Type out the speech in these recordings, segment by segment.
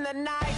the night.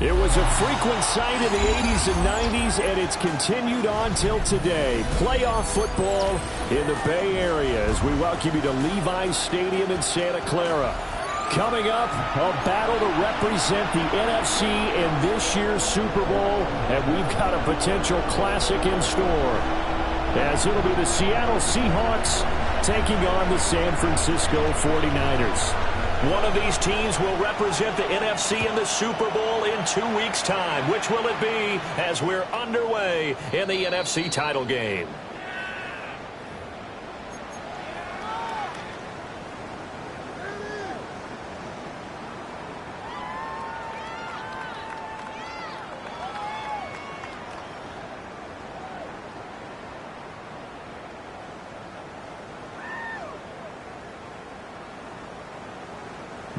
It was a frequent sight in the 80s and 90s, and it's continued on till today. Playoff football in the Bay Area as we welcome you to Levi's Stadium in Santa Clara. Coming up, a battle to represent the NFC in this year's Super Bowl, and we've got a potential classic in store, as it'll be the Seattle Seahawks taking on the San Francisco 49ers. One of these teams will represent the NFC in the Super Bowl in 2 weeks' time. Which will it be as we're underway in the NFC title game?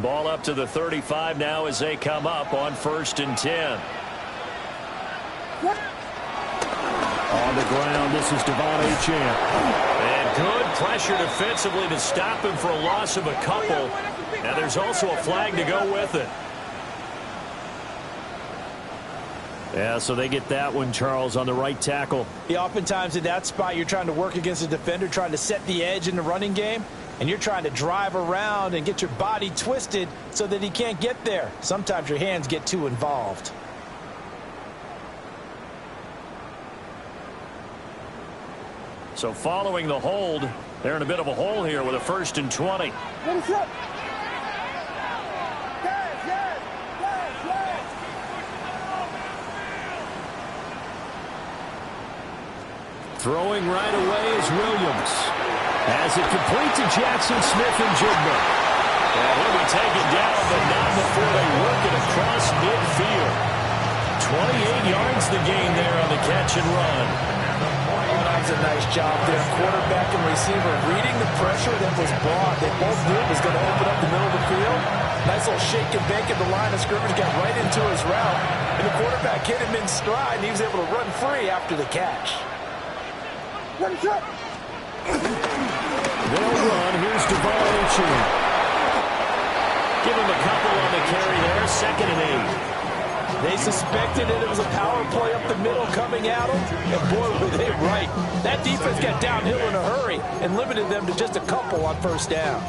Ball up to the 35 now as they come up on 1st and 10. On the ground, this is Devon Achane. And good pressure defensively to stop him for a loss of a couple. Now there's also a flag to go with it. Yeah, so they get that one, Charles, on the right tackle. Yeah, oftentimes in that spot, you're trying to work against a defender, trying to set the edge in the running game. And you're trying to drive around and get your body twisted so that he can't get there. Sometimes your hands get too involved. So following the hold, they're in a bit of a hole here with a 1st and 20. Throwing right away is Williams. As it complete to Jackson Smith-Njigba. And he'll be taken down, but not before they work it across midfield. 28 yards the gain there on the catch and run. That's a nice job there. Quarterback and receiver reading the pressure that was brought. They both knew it was going to open up the middle of the field. Nice little shake and bake at the line of scrimmage. Got right into his route. And the quarterback hit him in stride, and he was able to run free after the catch. They'll run. Here's Devon Achane. Give him a couple on the carry there. 2nd and 8. They suspected it was a power play up the middle coming at them. And boy, were they right. That defense got downhill in a hurry and limited them to just a couple on 1st down.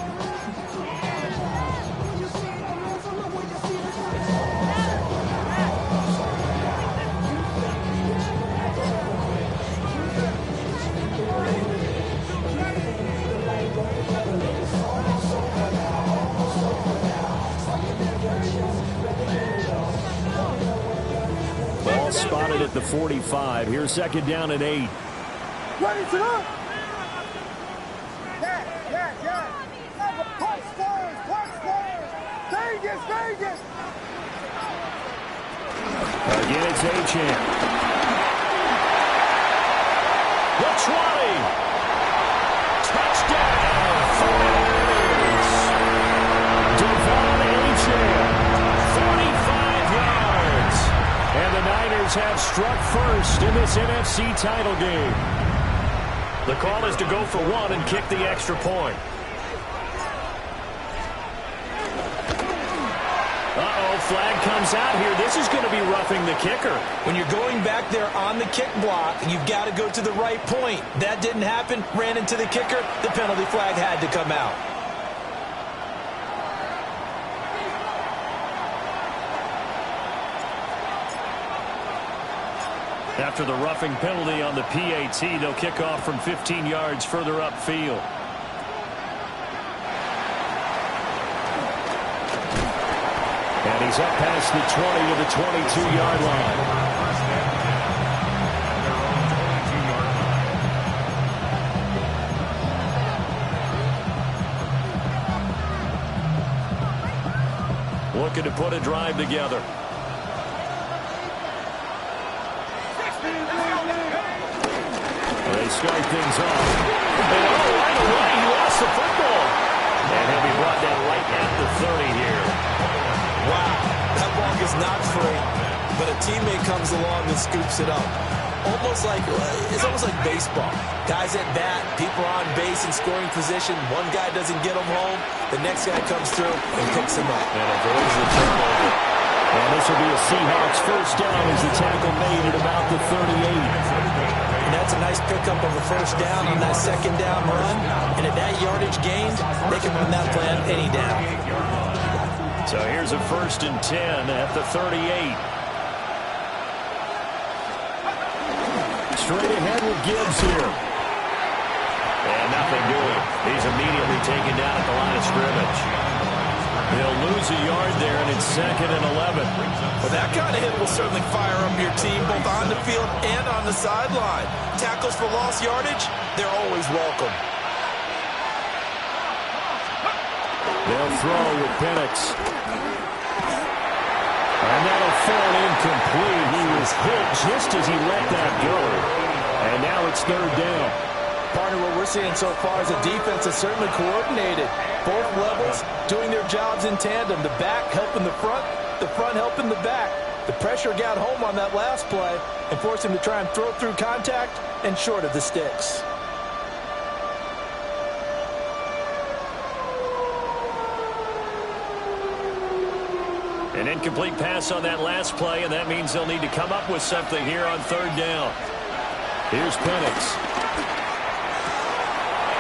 Spotted at the 45. Here's 2nd down and 8. Ready to go. Yeah. Punch first. Vegas. Again, it's Achane. The 20. Touchdown. 49ers. Devon Achane. 45 yards. And the Niners have struck first in this NFC title game. The call is to go for one and kick the extra point. Flag comes out here. This is going to be roughing the kicker. When you're going back there on the kick block, you've got to go to the right point. That didn't happen. Ran into the kicker. The penalty flag had to come out. After the roughing penalty on the PAT, they'll kick off from 15 yards further upfield. And he's up past the 20 to the 22-yard line. Looking to put a drive together. They they start things off. And right away, he lost the football. And he'll be brought down right at the 30 here. Wow, that ball gets knocked free, but a teammate comes along and scoops it up. It's almost like baseball. Guys at bat, people are on base in scoring position. One guy doesn't get him home. The next guy comes through and picks him up. And avoids the turnover. And this will be a Seahawks first down as the tackle made at about the 38. And that's a nice pickup of a first down on that second down run. And at that yardage gained, they can run that play on any down. So here's a 1st and 10 at the 38. Straight ahead with Gibbs here. And nothing doing. He's immediately taken down at the line of scrimmage. They'll lose a yard there, and it's 2nd and 11. Well, that kind of hit will certainly fire up your team, both on the field and on the sideline. Tackles for lost yardage, they're always welcome. They'll throw with Penix. And that'll fall incomplete. He was hit just as he let that go. And now it's 3rd down. Partner, what we're seeing so far is the defense is certainly coordinated. Both levels doing their jobs in tandem. The back helping the front helping the back. The pressure got home on that last play and forced him to try and throw through contact and short of the sticks. An incomplete pass on that last play, and that means they'll need to come up with something here on 3rd down. Here's Penix.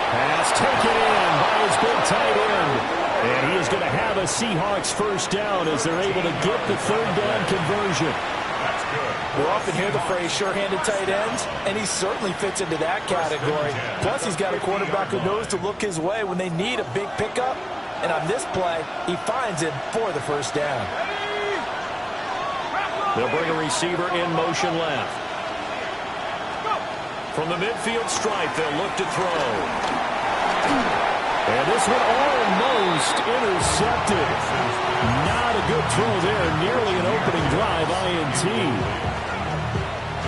Pass taken in by his big tight end. And he is going to have a Seahawks first down as they're able to get the 3rd down conversion. That's good. We often hear the phrase sure-handed tight ends, and he certainly fits into that category. Plus, he's got a quarterback who knows to look his way when they need a big pickup. And on this play, he finds it for the first down. They'll bring a receiver in motion left. From the midfield stripe, they'll look to throw. And this one almost intercepted. Not a good throw there. Nearly an opening drive INT.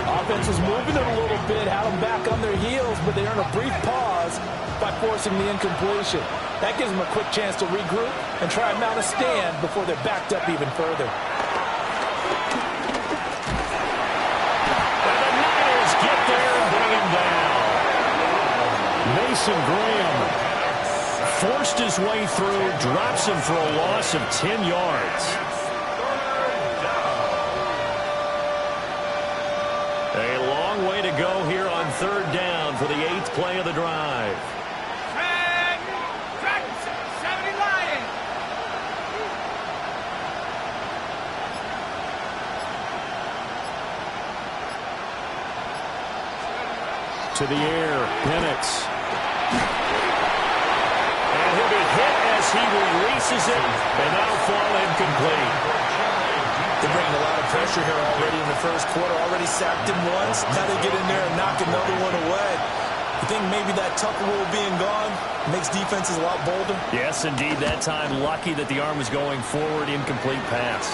Offense was moving it a little bit, had them back on their heels, but they earn a brief pause by forcing the incompletion. That gives them a quick chance to regroup and try and mount a stand before they're backed up even further. And the Niners get there and bring him down. Mason Graham forced his way through, drops him for a loss of 10 yards. A long way to go here on 3rd down for the 8th play of the drive. To the air, Penix. And he'll be hit as he releases it, and that'll fall incomplete. They're bringing a lot of pressure here already in the first quarter. Already sacked him once. Now they get in there and knock another one away. You think maybe that Tucker rule being gone makes defenses a lot bolder? Yes, indeed. That time, lucky that the arm was going forward. Incomplete pass.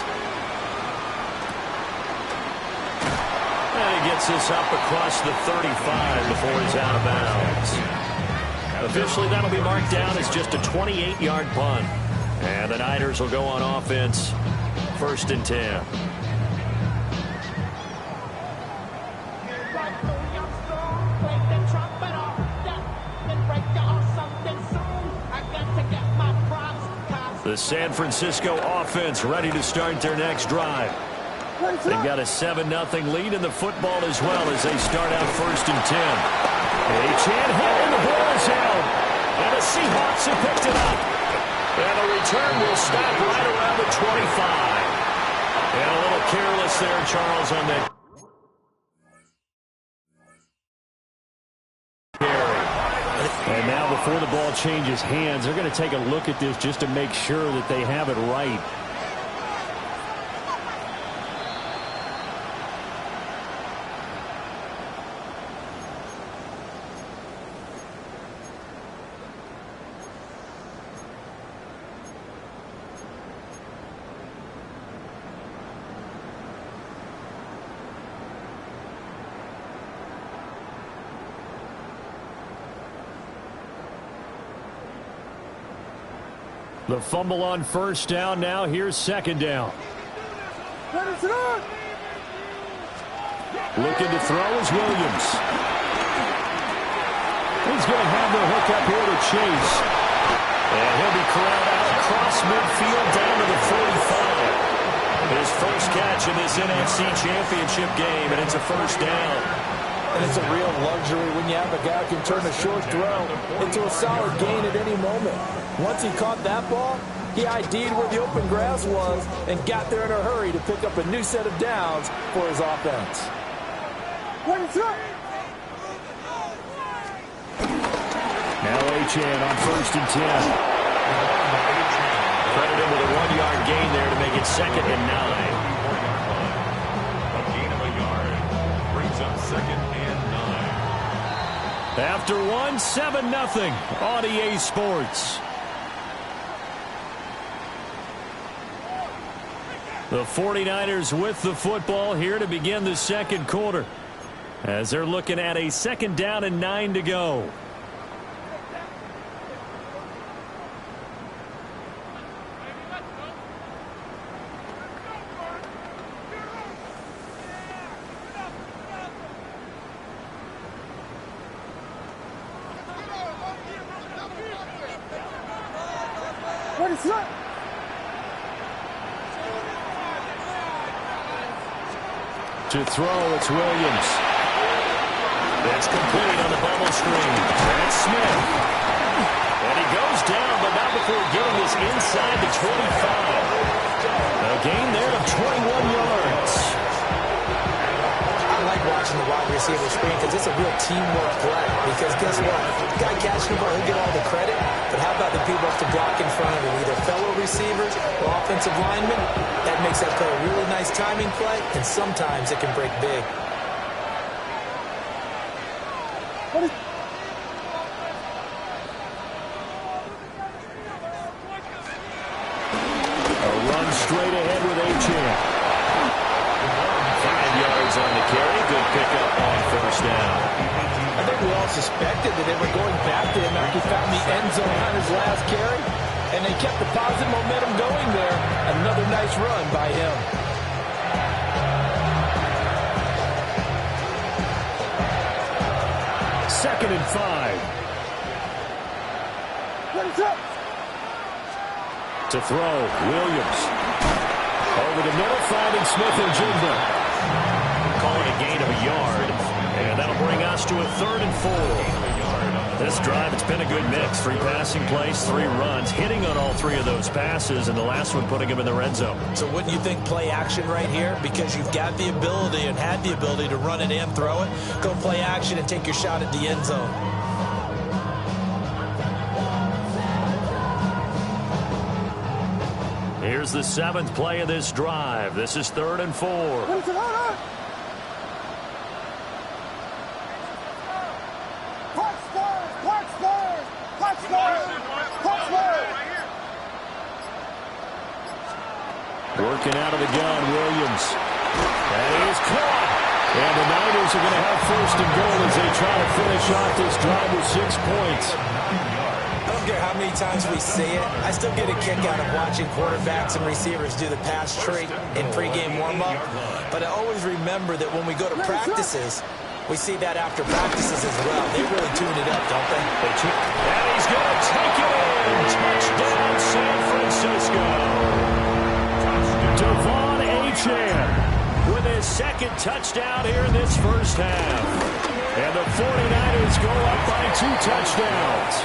And he gets this up across the 35 before he's out of bounds. Officially, that'll be marked down as just a 28-yard punt. And the Niners will go on offense, 1st and 10. The San Francisco offense ready to start their next drive. They've got a 7-0 lead in the football as well as they start out 1st and 10. A chant hit and the ball is held. And the Seahawks have picked it up. And the return will stop right around the 25. And a little careless there, Charles, on that carry. And now before the ball changes hands, they're going to take a look at this just to make sure that they have it right. The fumble on first down now. Here's second down. Looking to throw is Williams. He's going to have the hook up here to Chase. And he'll be corralled out across midfield down to the 45. His first catch in this NFC Championship game, and it's a first down. And it's a real luxury when you have a guy who can turn a short throw into a solid gain at any moment. Once he caught that ball, he ID'd where the open grass was and got there in a hurry to pick up a new set of downs for his offense. Now Achane on first and 10. Credited with a 1-yard gain there to make it 2nd and 9. A gain of a yard brings up 2nd and 9. After 7-0 on EA Sports. The 49ers with the football here to begin the second quarter, as they're looking at a 2nd down and 9 to go. To throw, it's Williams. That's complete on the bubble screen. That's Smith. And he goes down, but not before getting this inside the 25. A gain there of 21 yards. I like watching the wide receiver screen because it's a real teamwork play. Because guess what? The guy catching the ball, he'll get all the credit. But how about the people have to block in front of him, either fellow receivers or offensive linemen? That makes that play a really nice timing play, and sometimes it can break big. A run straight ahead with Achane. 5 yards on the carry. Good pickup on first down. I think we all suspected that they were going back to him after he found the end zone on his last carry, and they kept the positive momentum going there. Another nice run by him. Second and 5. To throw, Williams. Over the middle, finding Smith and Jigba. Calling a gain of a yard. And that'll bring us to a 3rd and 4. This drive, it's been a good mix. 3 passing plays, 3 runs, hitting on all 3 of those passes, and the last one putting him in the red zone. So wouldn't you think play action right here? Because you've got the ability and had the ability to run it and throw it. Go play action and take your shot at the end zone. Here's the 7th play of this drive. This is 3rd and 4. Working out of the gun, Williams. That is caught. And the Niners are going to have 1st and goal as they try to finish off this drive with 6 points. I don't care how many times we see it. I still get a kick out of watching quarterbacks and receivers do the pass tree in pregame warm-up. But I always remember that when we go to practices, we see that after practices as well. They really tune it up, don't they? And he's going to take it in. Touchdown, San Francisco. Devon Achane with his 2nd touchdown here in this first half. And the 49ers go up by 2 touchdowns.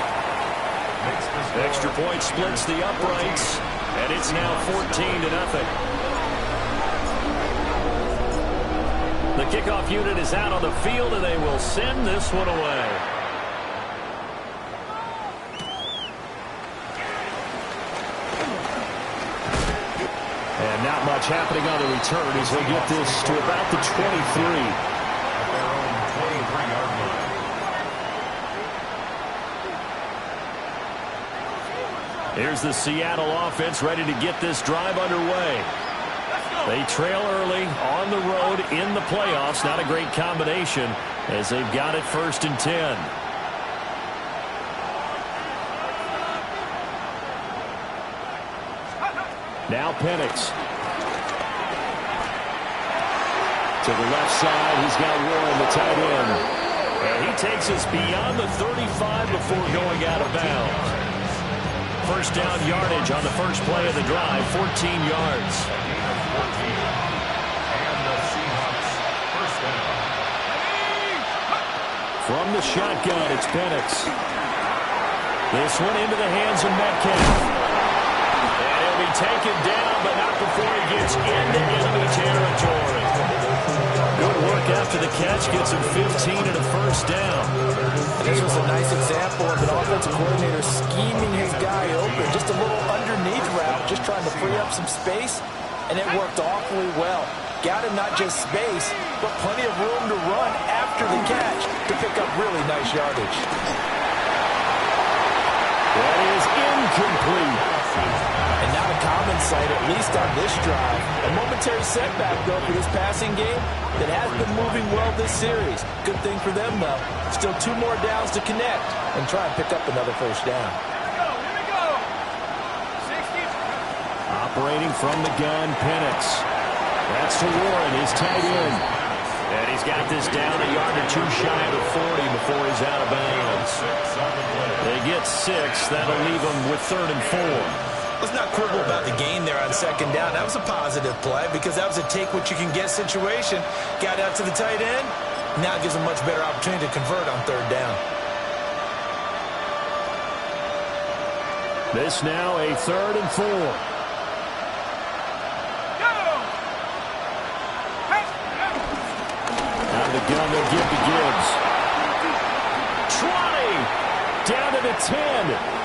Extra point splits the uprights, and it's now 14-0. The kickoff unit is out on the field, and they will send this one away. And not much happening on the return as they get this to about the 23. Here's the Seattle offense ready to get this drive underway. They trail early on the road in the playoffs. Not a great combination as they've got it 1st and 10. Now Penix. To the left side, he's got Warren, the tight end. And he takes us beyond the 35 before going out of bounds. First down yardage on the first play of the drive, 14 yards. And the Seahawks first down. From the shotgun, it's Penix. This one into the hands of Metcalf. And he'll be taken down, but not before he gets into enemy territory. Good work after the catch, gets him 15 and a first down. And this was a nice example of an offensive coordinator scheming his guy open. Just a little underneath route, just trying to free up some space, and it worked awfully well. Got him not just space, but plenty of room to run after the catch to pick up really nice yardage. That is incomplete. And not a common sight, at least on this drive. A momentary setback, though, for this passing game that has been moving well this series. Good thing for them, though. Still 2 more downs to connect and try and pick up another first down. Here we go. 60. Operating from the gun, Penix. That's to Warren, his tight end. And he's got this down a yard or 2 shy of the 40 before he's out of bounds. They get 6. That'll leave them with 3rd and 4. Let's not quibble about the gain there on 2nd down. That was a positive play because that was a take-what-you-can-get situation. Got out to the tight end. Now it gives them much better opportunity to convert on 3rd down. This now a 3rd and 4. Out of the gun, they'll give to Gibbs. Trotty down to the 10.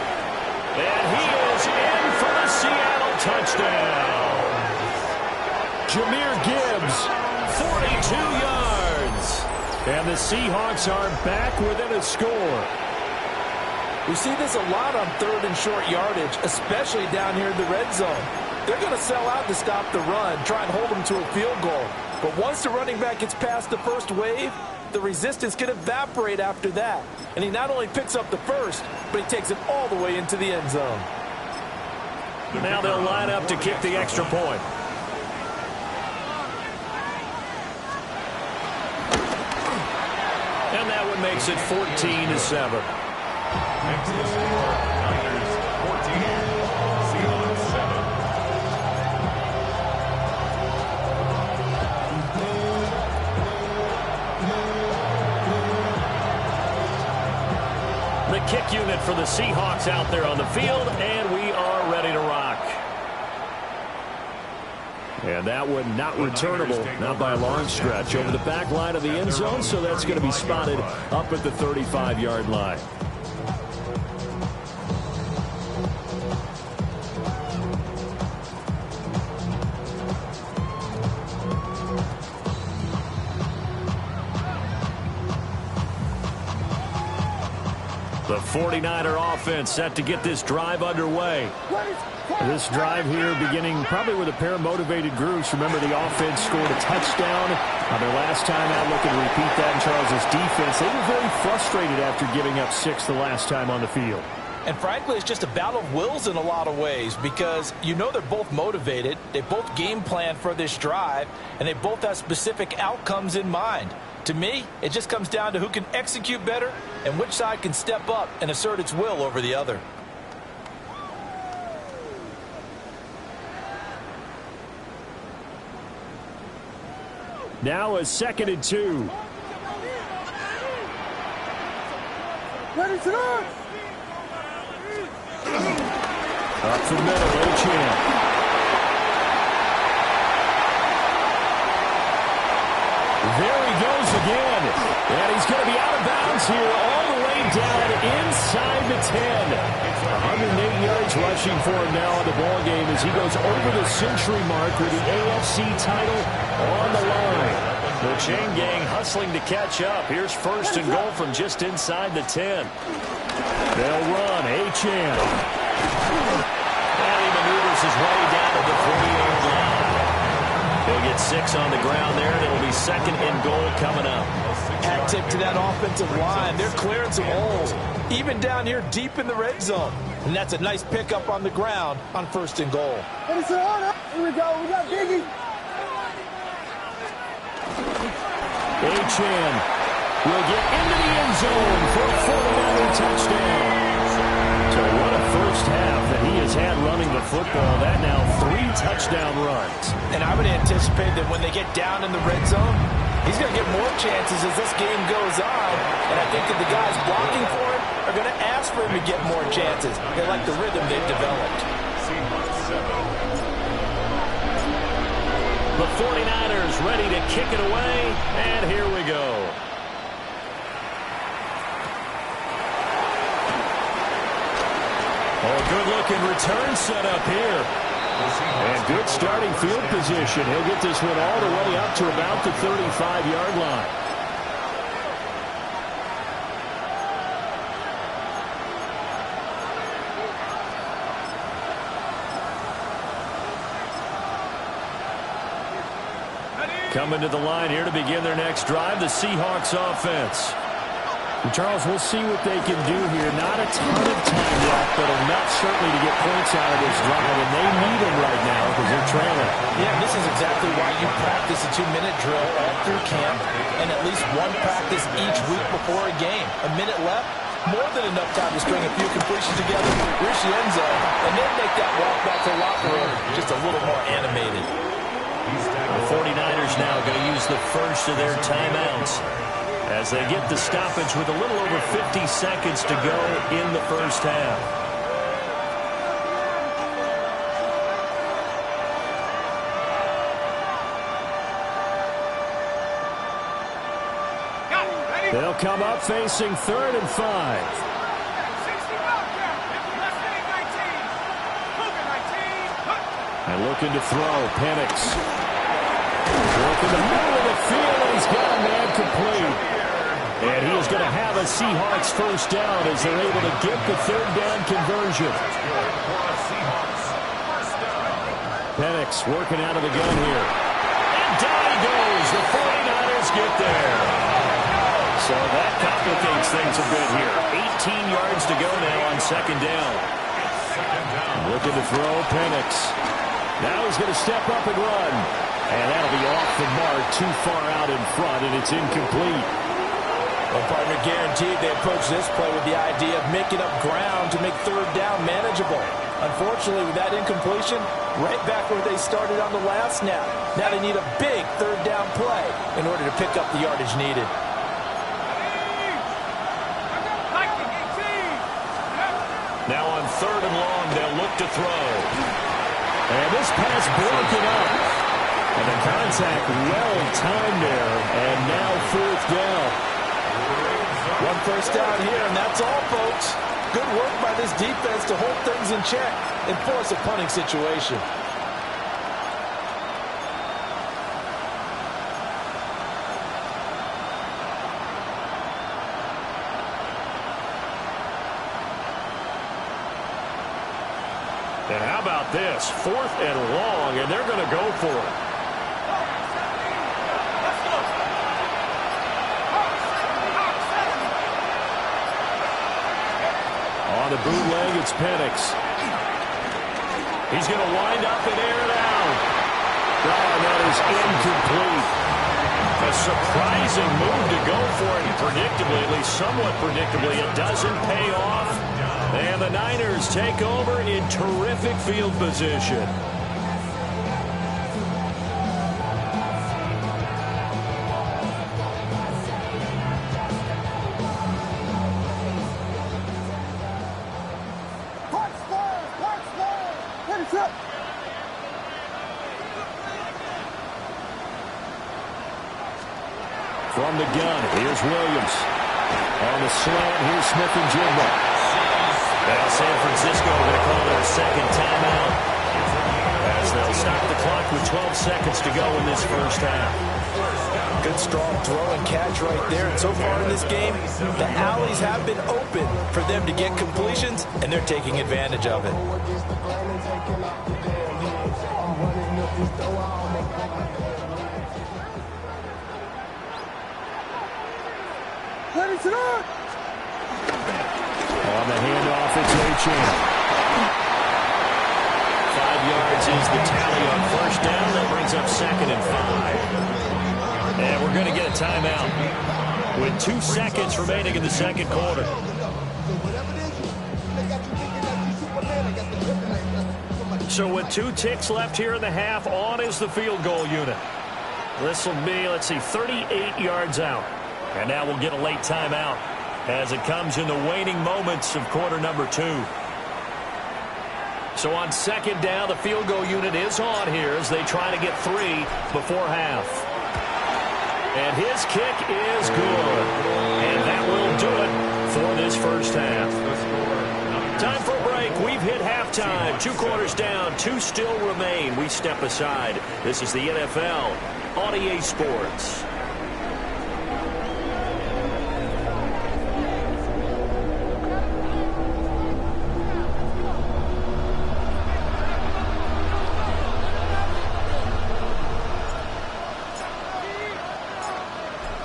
And he is in for the Seattle touchdown. Jahmyr Gibbs, 42 yards. And the Seahawks are back within a score. We see this a lot on 3rd and short yardage, especially down here in the red zone. They're going to sell out to stop the run, try and hold them to a field goal. But once the running back gets past the first wave, the resistance can evaporate after that. And he not only picks up the first, but he takes it all the way into the end zone. Now they'll line up to kick the extra point. And that one makes it 14-7. Next to score, Niners 14, Seahawks 7. The kick unit for the Seahawks out there on the field, and we are ready to rock. And that one not returnable, not by a long stretch, over the back line of the end zone, so that's going to be spotted up at the 35-yard line. The 49er offense set to get this drive underway. This drive here beginning probably with a pair of motivated groups. Remember, the offense scored a touchdown on their last time out. Looking to repeat that in Charles' defense. They were very frustrated after giving up 6 the last time on the field. And frankly, it's just a battle of wills in a lot of ways because you know they're both motivated. They both game plan for this drive, and they both have specific outcomes in mind. To me, it just comes down to who can execute better and which side can step up and assert its will over the other. Now a 2nd and 2. Ready to run! Up the middle, Achane. There he goes again. And he's going to be out of bounds here all the way down inside the 10. 108 yards rushing for him now in the ballgame as he goes over the century mark with the AFC title on the line. The chain gang hustling to catch up. Here's 1st and goal from just inside the 10. They'll run. Achane. And he maneuvers his way down to the 48 line. He'll get 6 on the ground there, and it'll be 2nd and goal coming up. Hat tip to that offensive line. They're clearing some holes. even down here deep in the red zone. And that's a nice pickup on the ground on 1st and goal. Here we go. We got Biggie. Achane will get into the end zone for a 49er touchdown. So what a first half that he has had running the football. That now 3 touchdown runs. And I would anticipate that when they get down in the red zone, he's going to get more chances as this game goes on. And I think that the guys blocking for him are going to ask for him to get more chances. They like the rhythm they've developed. The 49ers ready to kick it away, and here we go. Oh, good-looking return set up here. And good starting field position. He'll get this one all the way up to about the 35-yard line. Coming to the line here to begin their next drive, the Seahawks offense. And Charles, we'll see what they can do here. Not a ton of time left, but enough certainly to get points out of this drive, and they need them right now because they're trailing. Yeah, this is exactly why you practice a 2-minute drill all through camp and at least one practice each week before a game. A minute left, more than enough time to string a few completions together, reach the end zone, and then make that walk back to the locker room just a little more animated. The 49ers now going to use the first of their timeouts as they get the stoppage with a little over 50 seconds to go in the first half. They'll come up facing 3rd and 5. And looking to throw, Penix. Working the middle of the field, and he's got a man complete. And he is going to have a Seahawks first down as they're able to get the 3rd down conversion. Penix working out of the gun here. And down he goes. The 49ers get there. So that complicates things a bit here. 18 yards to go now on 2nd down. Looking to throw, Penix. Now he's going to step up and run. And that'll be off the mark, too far out in front, and it's incomplete. Well, partner, guaranteed they approach this play with the idea of making up ground to make 3rd down manageable. Unfortunately, with that incompletion, right back where they started on the last snap. Now they need a big 3rd down play in order to pick up the yardage needed. Now on 3rd and long, they'll look to throw. And this pass broken up. And the contact well-timed there. And now 4th down. 1 first down here, and that's all, folks. Good work by this defense to hold things in check and force a punting situation. And how about this? 4th and long, and they're going to go for it. On the bootleg, it's Penix. He's going to wind up and air it out. Oh, that is incomplete. A surprising move to go for it, and predictably, at least somewhat predictably, it doesn't pay off. And the Niners take over in terrific field position. From the gun, here's Williams. On the slant, here's Smith-Njigba. Now San Francisco going to call their 2nd timeout as they'll stop the clock with 12 seconds to go in this first half. Good strong throw and catch right there. And so far in this game, the alleys have been open for them to get completions, and they're taking advantage of it. Let it It's Achane. 5 yards is the tally on first down. That brings up 2nd and 5. And we're going to get a timeout with 2 seconds remaining in the second quarter. So with 2 ticks left here in the half, on is the field goal unit. This will be, let's see, 38 yards out. And now we'll get a late timeout as it comes in the waning moments of quarter number 2. So on 2nd down, the field goal unit is on here as they try to get 3 before half. And his kick is good. And that will do it for this first half. Time for a break. We've hit halftime. 2 quarters down. 2 still remain. We step aside. This is the NFL on EA Sports.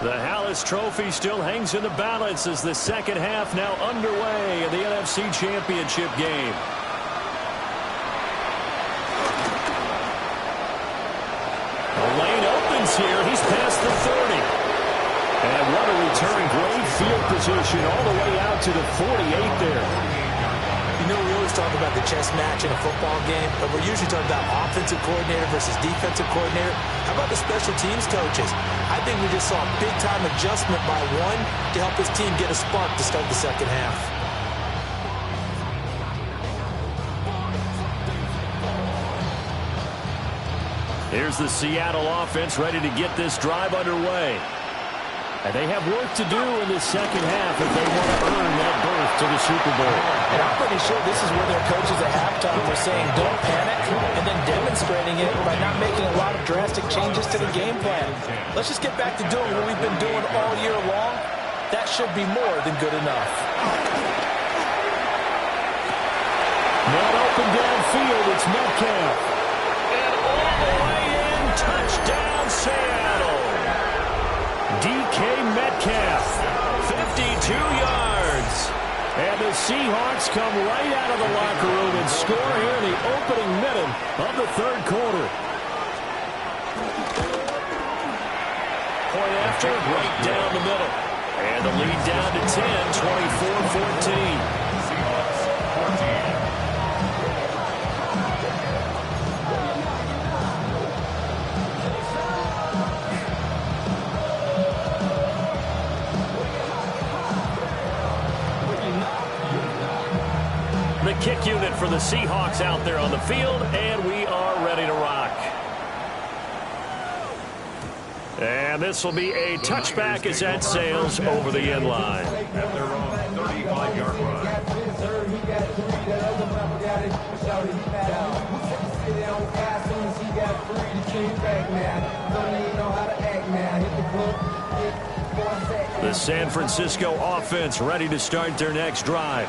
The Hallis Trophy still hangs in the balance as the second half now underway in the NFC Championship game. The lane opens here. He's past the 30. And what a return. Great field position all the way out to the 48 there. You know, we always talk about the chess match in a football game, but we're usually talking about offensive coordinator versus defensive coordinator. How about the special teams coaches? I think we just saw a big-time adjustment by one to help his team get a spark to start the second half. Here's the Seattle offense ready to get this drive underway. And they have work to do in the second half if they want to earn that berth to the Super Bowl. And I'm pretty sure this is where their coaches at halftime were saying don't panic, and then demonstrating it by not making a lot of drastic changes to the game plan. Let's just get back to doing what we've been doing all year long. That should be more than good enough. Not open downfield, it's Metcalf. And all the way in, touchdown Seattle. DK Metcalf, 52 yards. And the Seahawks come right out of the locker room and score here in the opening minute of the third quarter. Point after, right down the middle. And the lead down to 10, 24-14. The kick unit for the Seahawks out there on the field, and we are ready to rock. And this will be a touchback as that sails over the end line. At their own 35-yard line. The San Francisco offense ready to start their next drive.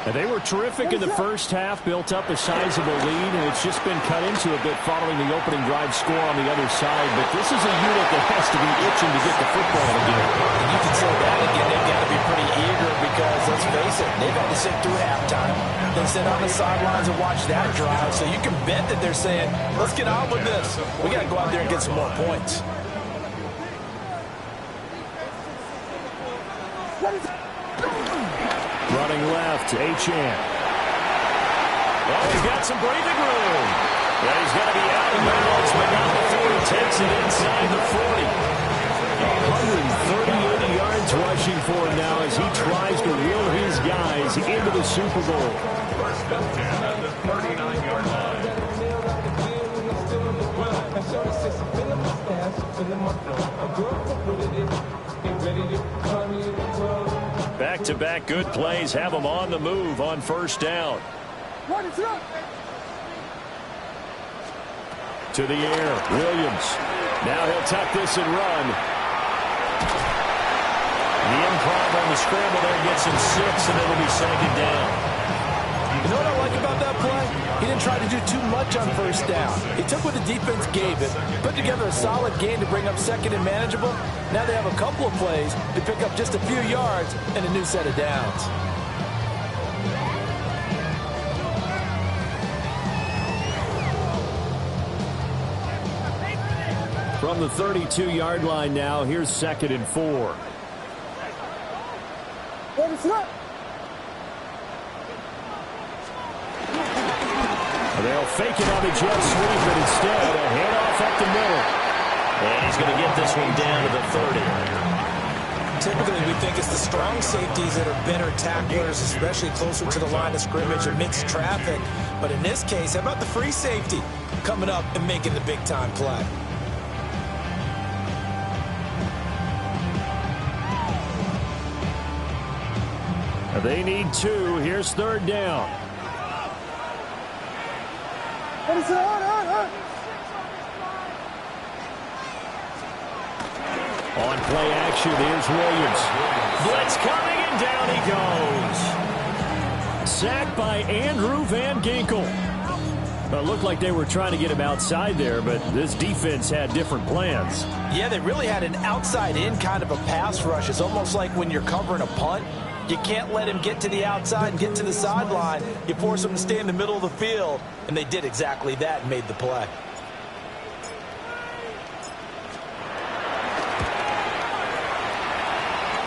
And they were terrific in the first half, built up a sizable lead, and it's just been cut into a bit following the opening drive score on the other side. But this is a unit that has to be itching to get the football again. And you can say that again. They've got to be pretty eager because, let's face it, they've had to sit through halftime, then sit on the sidelines and watch that drive. So you can bet that they're saying, let's get on with this. We got to go out there and get some more points. Running left, Achane. Well, he's got some breathing room. Yeah, he's got to be out of bounds, but not before he takes it inside the 40. 138 yards rushing for him now as he tries to reel his guys into the Super Bowl. First and 10 at the 39-yard line. Back-to-back good plays have him on the move on first down. To the air, Williams. Now he'll tuck this and run. The improv on the scramble there gets him 6, and it'll be second down. You know what I like about that play? He didn't try to do too much on first down. He took what the defense gave it, put together a solid game to bring up second and manageable. Now they have a couple of plays to pick up just a few yards and a new set of downs. From the 32-yard line now, here's 2nd and 4. They'll fake it on the jet sweep, but instead a handoff up the middle. And he's going to get this one down to the 30. Typically, we think it's the strong safeties that are better tacklers, especially closer to the line of scrimmage amidst traffic. But in this case, how about the free safety coming up and making the big-time play? They need 2. Here's 3rd down. On play action, here's Williams. Blitz coming, and down he goes. Sacked by Andrew Van Ginkel. Well, it looked like they were trying to get him outside there, but this defense had different plans. Yeah, they really had an outside-in kind of a pass rush. It's almost like when you're covering a punt. You can't let him get to the outside and get to the sideline. You force him to stay in the middle of the field, and they did exactly that and made the play.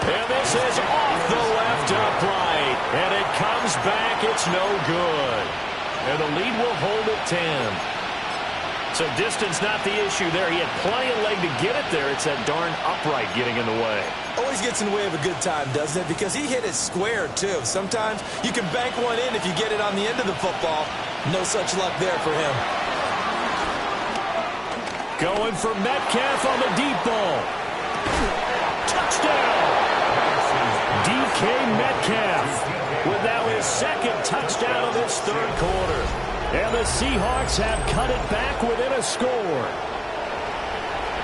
And this is off the left upright, and it comes back. It's no good. And the lead will hold at 10. So distance not the issue there. He had plenty of leg to get it there. It's that darn upright getting in the way. Always gets in the way of a good time, doesn't it? Because he hit it square, too. Sometimes you can bank one in if you get it on the end of the football. No such luck there for him. Going for Metcalf on the deep ball. Touchdown! DK Metcalf with now his 2nd touchdown of this 3rd quarter. And the Seahawks have cut it back within a score.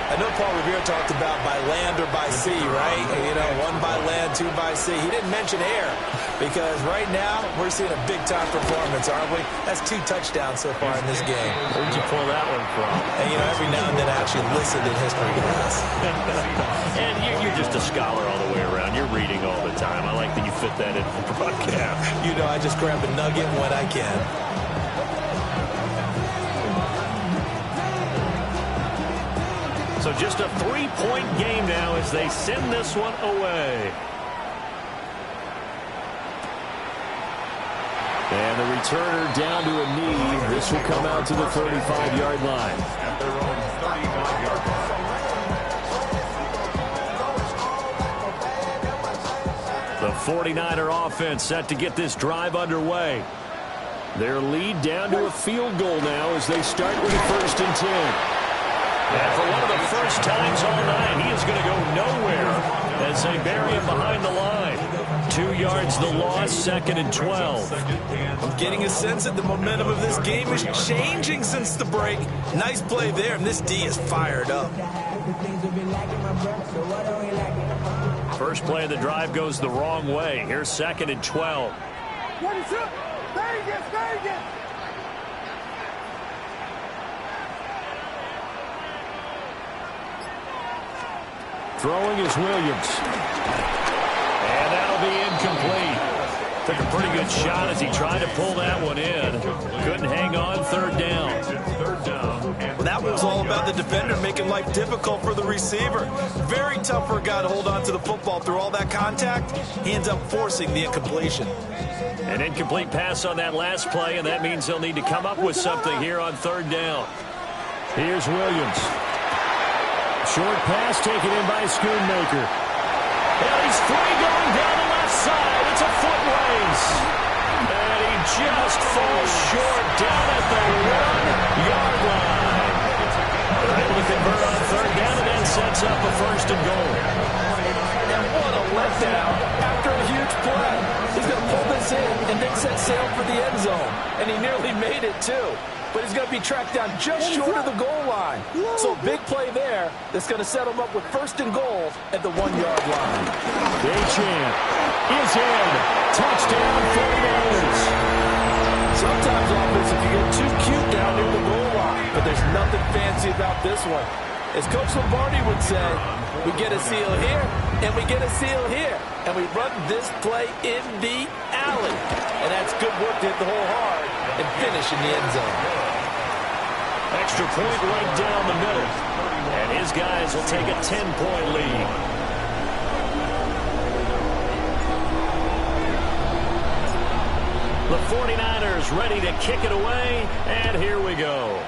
I know Paul Revere talked about by land or by sea, right? You know, 1 by land, 2 by sea. He didn't mention air because right now we're seeing a big-time performance, aren't we? That's 2 touchdowns so far in this game. Where'd you pull that one from? And, you know, every now and then I actually listened in history class. And you're just a scholar all the way around. You're reading all the time. I like that you fit that in for broadcast. You know, I just grab a nugget when I can. So just a 3-point game now as they send this one away. And the returner down to a knee. This will come out to the 35-yard line. At their own 35-yard line. The 49er offense set to get this drive underway. Their lead down to a field goal now as they start with a 1st and 10. And for one of the first times all night, he is going to go nowhere as they bury him behind the line. 2 yards the loss, 2nd and 12. I'm getting a sense that the momentum of this game is changing since the break. Nice play there, and this D is fired up. First play of the drive goes the wrong way. Here's 2nd and 12. Throwing is Williams. And that'll be incomplete. Took a pretty good shot as he tried to pull that one in. Couldn't hang on, 3rd down. Well, that was all about the defender making life difficult for the receiver. Very tough for a guy to hold on to the football through all that contact. He ends up forcing the incompletion. An incomplete pass on that last play, and that means they'll need to come up with something here on 3rd down. Here's Williams. Short pass taken in by Schoonmaker. And he's free going down the left side. It's a foot race. And he just falls short down at the 1-yard line. They're able to convert on 3rd down and then sets up a 1st and goal. And what a letdown after a huge play. He's going to pull this in and then set sail for the end zone. And he nearly made it, too. But he's going to be tracked down just short of the goal line. So big play there that's going to set him up with 1st and goal at the 1-yard line. Champ is in. Touchdown 49ers. Sometimes offense, if you get too cute down near the goal line, but there's nothing fancy about this one. As Coach Lombardi would say, we get a seal here, and we get a seal here. And we run this play in the alley. And that's good work to hit the hole hard and finish in the end zone. Extra point right down the middle. And his guys will take a 10-point lead. The 49ers ready to kick it away, and here we go.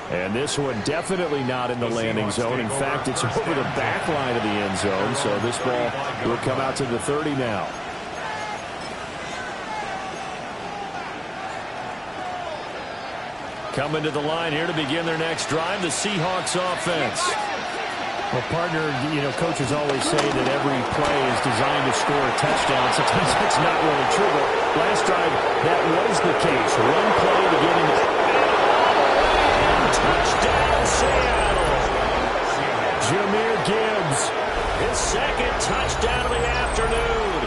And this one definitely not in the landing zone. In fact, it's over the back line of the end zone, so this ball will come out to the 30 now. Coming to the line here to begin their next drive, the Seahawks offense. Well, partner, coaches always say that every play is designed to score a touchdown. Sometimes that's not really true, but last drive, that was the case. One play to get into... Touchdown, Seattle. Jahmyr Gibbs, His second touchdown of the afternoon.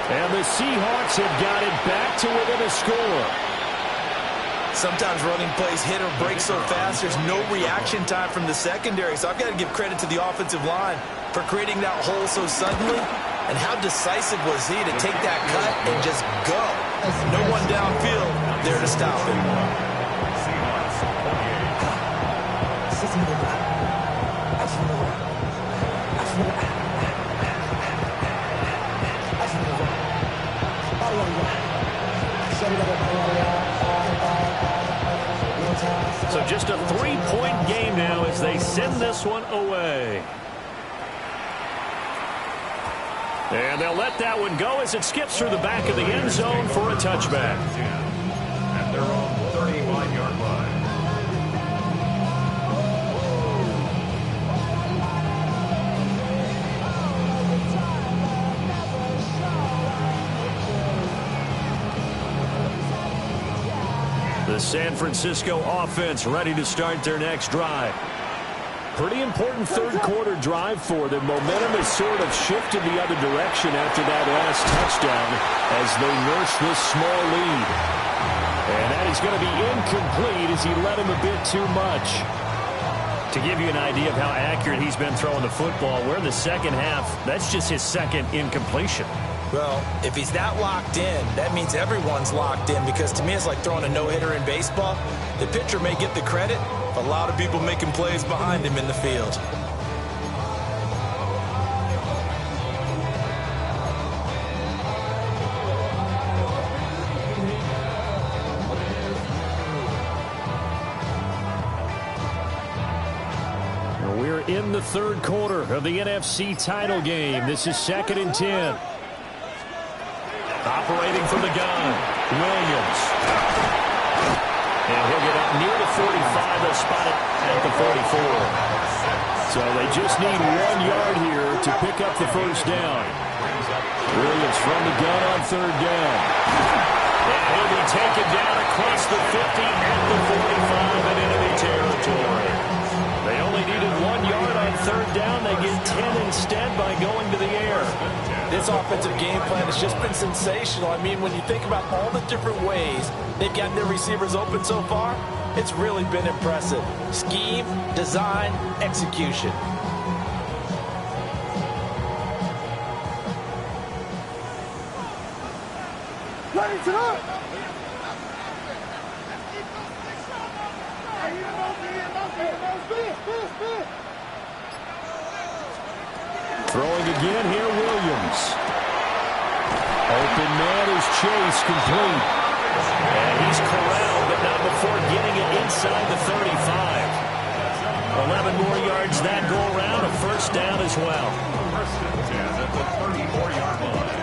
and the Seahawks have got it back to within a score. Sometimes running plays hit or break so fast, there's no reaction time from the secondary. So I've got to give credit to the offensive line for creating that hole so suddenly. And how decisive was he to take that cut and just go? No one downfield there to stop him. So just a 3-point game now as they send this one away. And they'll let that one go as it skips through the back of the end zone for a touchback. At their own 35-yard line. The San Francisco offense ready to start their next drive. Pretty important third-quarter drive for them. Momentum has sort of shifted the other direction after that last touchdown as they nurse this small lead. And that is going to be incomplete as he led him a bit too much. To give you an idea of how accurate he's been throwing the football, we're in the second half. That's just his second incompletion. Well, if he's that locked in, that means everyone's locked in, because to me it's like throwing a no-hitter in baseball. The pitcher may get the credit, but a lot of people making plays behind him in the field. We're in the third quarter of the NFC title game. This is 2nd and 10. Operating from the gun, Williams. And he'll get up near the 45. They'll spot it at the 44. So they just need 1 yard here to pick up the first down. Williams from the gun on third down. And he'll be taken down across the 50 at the 45 in enemy territory. They only needed 1 yard on third down. They get 10 instead by going to the air. This offensive game plan has just been sensational. I mean, when you think about all the different ways they've gotten their receivers open so far, it's really been impressive. Scheme, design, execution. Ready to go. Throwing again here, Williams. Open man is Chase, complete. And he's corralled, but not before getting it inside the 35. 11 more yards that go around, a first down as well. First and 10 at the 34-yard line.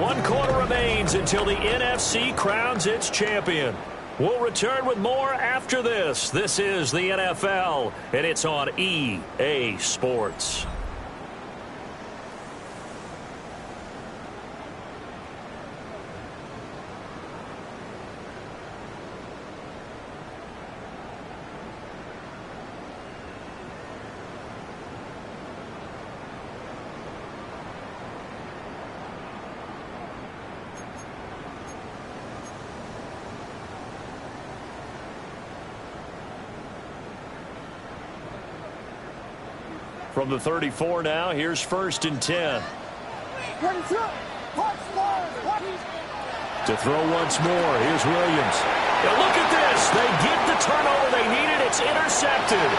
One quarter remains until the NFC crowns its champion. We'll return with more after this. This is the NFL, and it's on EA Sports. From the 34 now, here's 1st and 10. To throw once more, here's Williams. Now look at this. They get the turnover they needed. It's intercepted.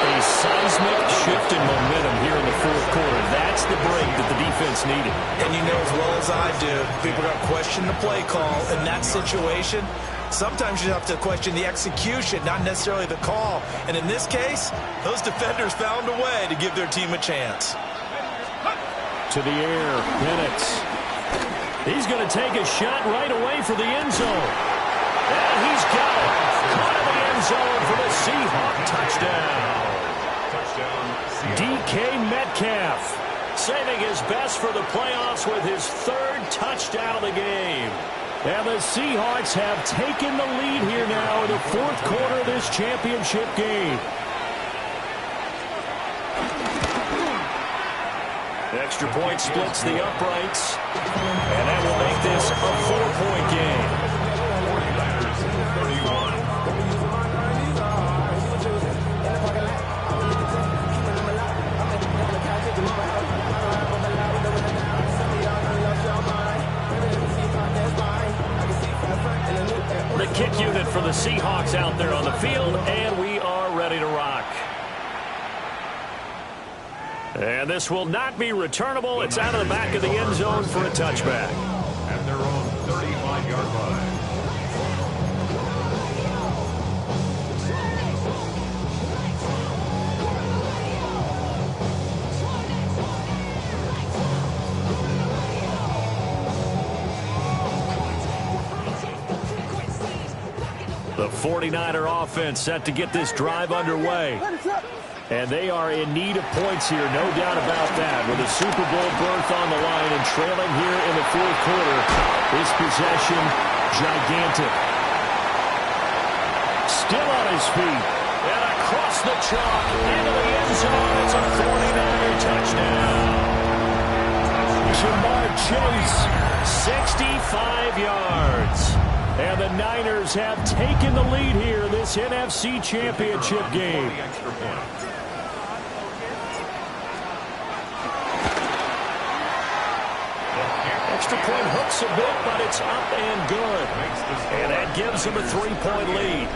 A seismic shift in momentum here in the 4th quarter. That's the break that the defense needed. And you know as well as I do, people are going to question the play call in that situation. Sometimes you have to question the execution, not necessarily the call. And in this case, those defenders found a way to give their team a chance. To the air, Penix. He's going to take a shot right away for the end zone. And he's got it. Caught in the end zone for the Seahawk touchdown. DK Metcalf saving his best for the playoffs with his 3rd touchdown of the game. And the Seahawks have taken the lead here now in the 4th quarter of this championship game. Extra point splits the uprights. And that will make this a 4-point game. 49ers, the kick unit for the Seahawks out there on the field, and we are ready to rock. And this will not be returnable. It's out of the back of the end zone for a touchback. At their own 35-yard line. The 49er offense set to get this drive underway. And they are in need of points here, no doubt about that. With a Super Bowl berth on the line and trailing here in the 4th quarter, this possession gigantic. Still on his feet. And across the chalk into the end zone. It's a 49er touchdown. Jamar Chase, 65 yards. And the Niners have taken the lead here in this NFC Championship game. Extra point hooks a bit, but it's up and good. And that gives them a 3-point lead.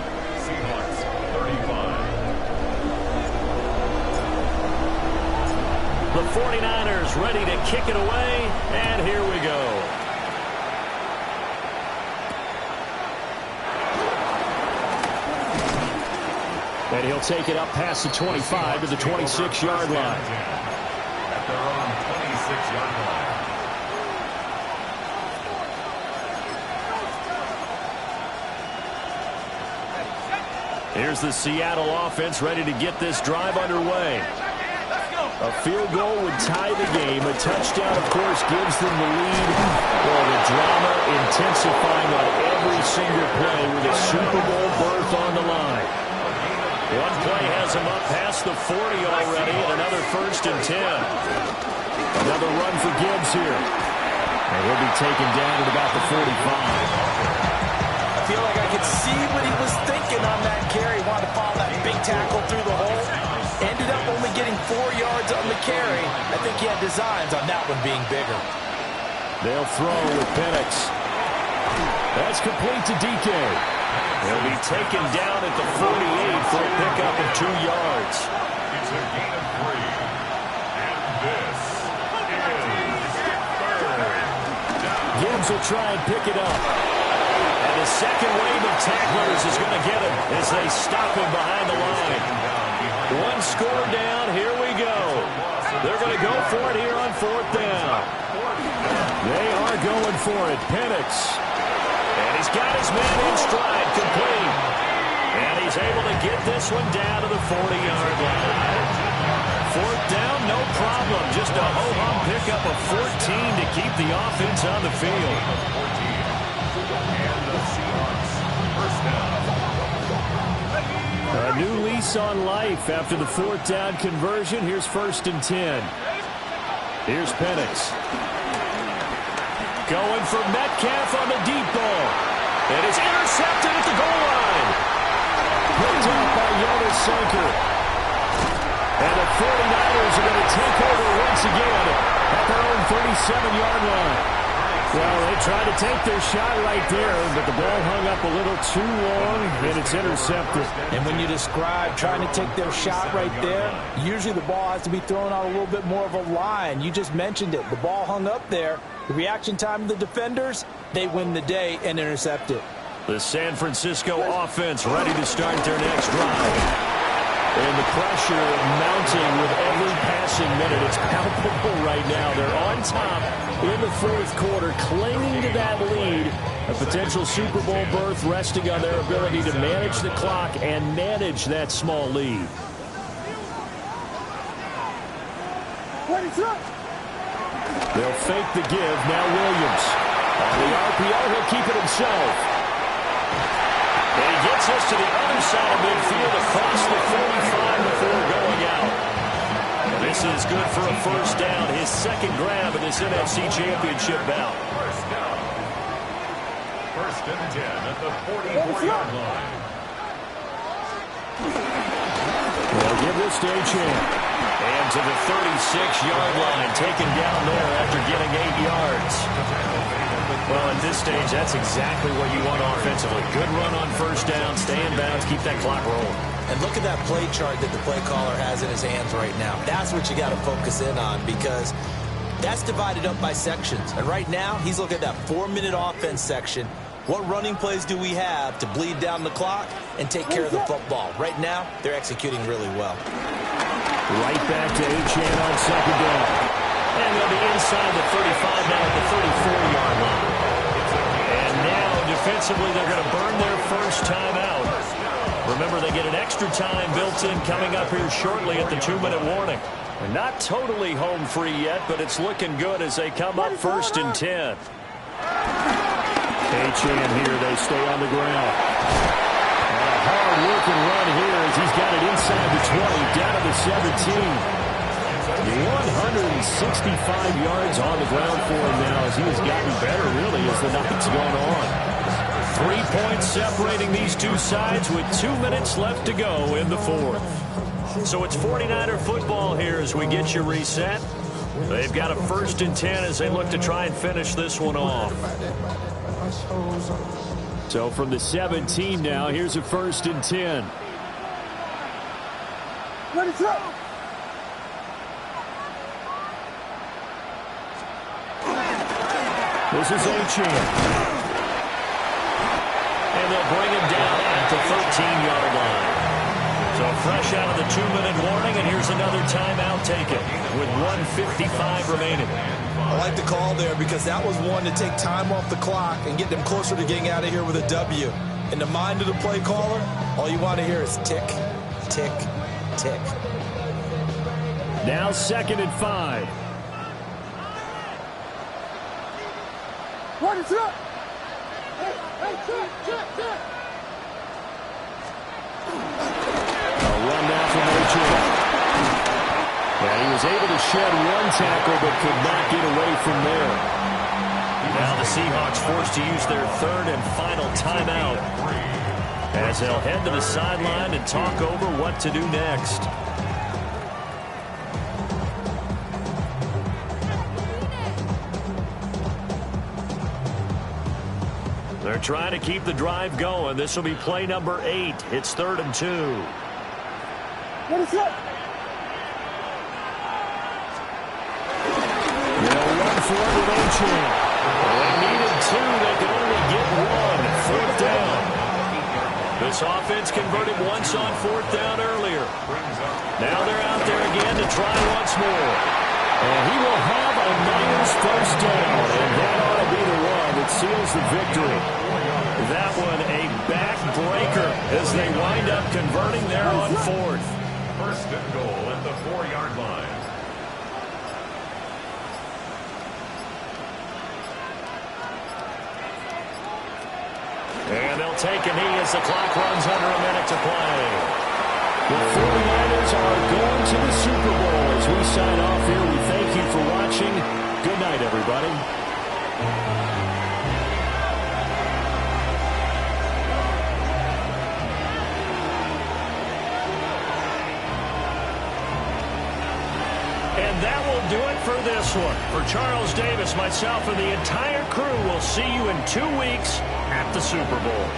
Seahawks 35. The 49ers ready to kick it away, and here we go. And he'll take it up past the 25 to the 26-yard line. At their own 26-yard line. Here's the Seattle offense ready to get this drive underway. A field goal would tie the game. A touchdown, of course, gives them the lead. Well, the drama intensifying on every single play with a Super Bowl berth on the line. One play has him up past the 40 already, and another 1st and 10. Another run for Gibbs here. And he'll be taken down at about the 45. I feel like I could see what he was thinking on that carry. Wanted to follow that big tackle through the hole. Ended up only getting 4 yards on the carry. I think he had designs on that one being bigger. They'll throw with Penix. That's complete to DK. He'll be taken down at the 48 for a pickup of 2 yards. It's a gain of 3. And this is 3rd down. Gibbs will try and pick it up. And the second wave of tacklers is going to get him as they stop him behind the line. One score down. Here we go. They're going to go for it here on 4th down. They are going for it. Penix. And he's got his man in stride, complete. And he's able to get this one down to the 40-yard line. 4th down, no problem. Just a ho-hum pickup of 14 to keep the offense on the field. And the Seahawks, 1st down. A new lease on life after the 4th down conversion. Here's 1st and 10. Here's Penix. Going for Metcalf on the deep ball. It is intercepted at the goal line. Picked up by Jonas Sanker. And the 49ers are going to take over once again at their own 37-yard line. Well, they tried to take their shot right there, but the ball hung up a little too long, and it's intercepted. And when you describe trying to take their shot right there, usually the ball has to be thrown out a little bit more of a line. You just mentioned it. The ball hung up there. The reaction time of the defenders, they win the day and intercept it. The San Francisco offense ready to start their next drive. And the pressure mounting with every passing minute. It's palpable right now. They're on top in the fourth quarter, clinging to that lead. A potential Super Bowl berth resting on their ability to manage the clock and manage that small lead. They'll fake the give. Now Williams. On the RPO, he'll keep it himself. And he gets us to the other side of midfield across the 45 before going out. And this is good for a first down. His second grab in this NFC Championship bout. First and 10 at the 44-yard line. They'll give this to Achane. And to the 36-yard line, taken down there after getting 8 yards. Well, at this stage, that's exactly what you want offensively. Good run on first down, stay in bounds, keep that clock rolling. And look at that play chart that the play caller has in his hands right now. That's what you got to focus in on, because that's divided up by sections. And right now, he's looking at that 4-minute offense section. What running plays do we have to bleed down the clock and take care of the football? Right now, they're executing really well. Right back to Achane on second down. And they'll be inside the 35 now at the 34-yard line. And now, defensively, they're going to burn their first time out. Remember, they get an extra time built in coming up here shortly at the 2-minute warning. They're not totally home free yet, but it's looking good as they come up first and 10. Achane here, they stay on the ground. And a hard-working run here as he's got it inside the 20, down to the 17. 165 yards on the ground for him now as he has gotten better, really, as the night's gone on. 3 points separating these two sides with 2 minutes left to go in the fourth. So it's 49er football here as we get you reset. They've got a first and 10 as they look to try and finish this one off. So from the 17 now, here's a first and 10. Ready, throw. This is Achane. And they'll bring him down at the 13-yard line. So fresh out of the 2-minute warning, and here's another timeout taken with 1:55 remaining. I like the call there because that was one to take time off the clock and get them closer to getting out of here with a W. In the mind of the play caller, all you want to hear is tick, tick, tick. Now 2nd and 5. Ready, throw. Hey, check. A run now from Achane. Yeah, he was able to shed one tackle but could not get away from there. Now the Seahawks forced to use their third and final timeout as they'll head to the sideline and talk over what to do next. They're trying to keep the drive going. This will be play number 8. It's 3rd and 2. Ready, throw. They'll run for it with Achane. They needed 2. They could only get 1. 4th down. This offense converted once on 4th down earlier. Now they're out there again to try once more. And he will have a Niners first down, and that ought to be the one that seals the victory. That one a backbreaker as they wind up converting there on 4th. First and goal at the 4-yard line. And they'll take a knee as the clock runs under a minute to play. The 49ers are going to the Super Bowl. As we sign off here, we thank you for watching. Good night, everybody. this one. For Charles Davis, myself, and the entire crew, we'll see you in 2 weeks at the Super Bowl.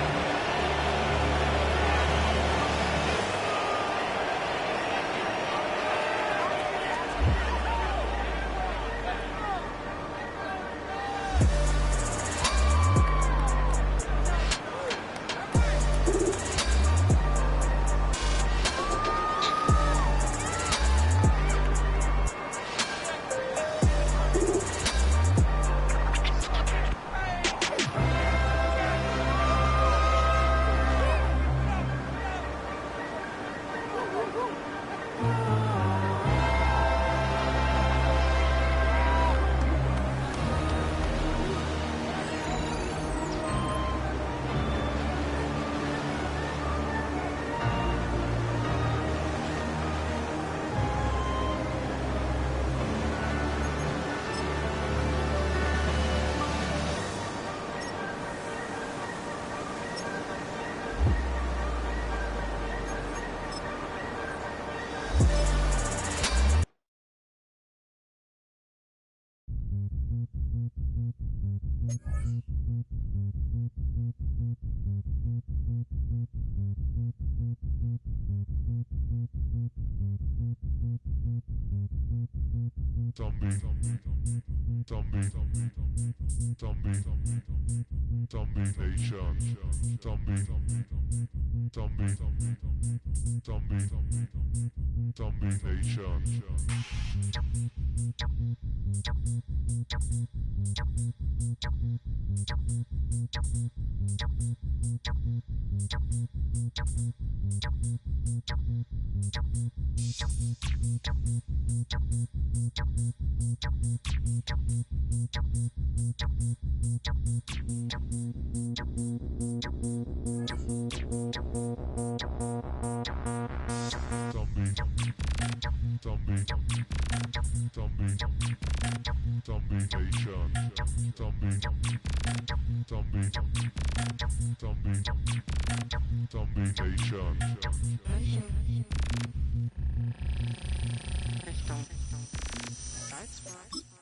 That's fine.